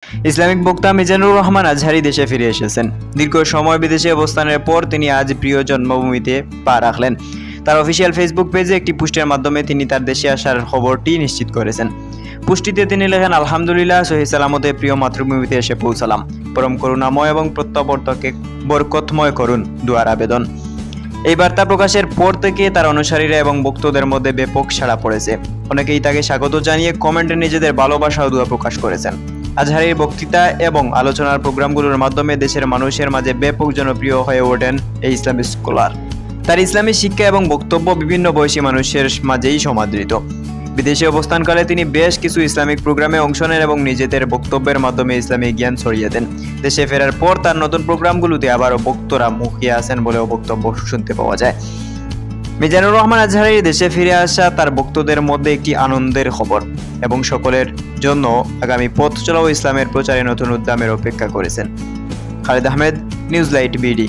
Islamic বক্তা মিজানুর রহমান আজহারী দেশে ফিরে এসেছেন। দীর্ঘ সময় বিদেশে অবস্থানের পর তিনি আজ প্রিয় জন্মভূমিতে পা রাখলেন। তার অফিসিয়াল ফেসবুক পেজে একটি পোস্টের মাধ্যমে তিনি তার দেশে আসার খবরটি নিশ্চিত করেছেন। পোস্টটিতে তিনি লেখেন, আলহামদুলিল্লাহ, সহি সালামতে প্রিয় মাতৃভূমিতে এসে পৌঁছালাম। পরম করুণাময় এবং প্রত্যাবর্তকে বরকতময় করুন দুয়ার আবেদন। এই বার্তা প্রকাশের পর থেকে তার অনুসারীরা এবং ভক্তদের মধ্যে ব্যাপক সাড়া পড়েছে। অনেকেই তাকে স্বাগত জানিয়ে কমেন্টে নিজেদের ভালোবাসা ও দোয়া প্রকাশ করেছেন। আজহারীর বক্তৃতা এবং আলোচনার প্রোগ্রামগুলোর মাধ্যমে দেশের মানুষের মাঝে ব্যাপক জনপ্রিয় হয়ে ওঠেন এই ইসলামিক স্কলার। তার ইসলামী শিক্ষা এবং বক্তব্য বিভিন্ন বয়সী মানুষের মাঝেই সমাদৃত। বিদেশে অবস্থানকালে তিনি বেশ কিছু ইসলামিক প্রোগ্রামে অংশ নেন এবং নিজেদের বক্তব্যের মাধ্যমে ইসলামী জ্ঞান ছড়িয়ে দেন। দেশে ফেরার পর তার নতুন প্রোগ্রামগুলোতে আবারও বক্তরা মুখিয়ে আসেন বলেও বক্তব্য শুনতে পাওয়া যায়। মিজানুর রহমান আজহারীর দেশে ফিরে আসা তার ভক্তদের মধ্যে একটি আনন্দের খবর এবং সকলের জন্য আগামী পথ চলা ও ইসলামের প্রচারে নতুন উদ্যমের অপেক্ষা করেছেন। Khalid Ahmed, news light BD.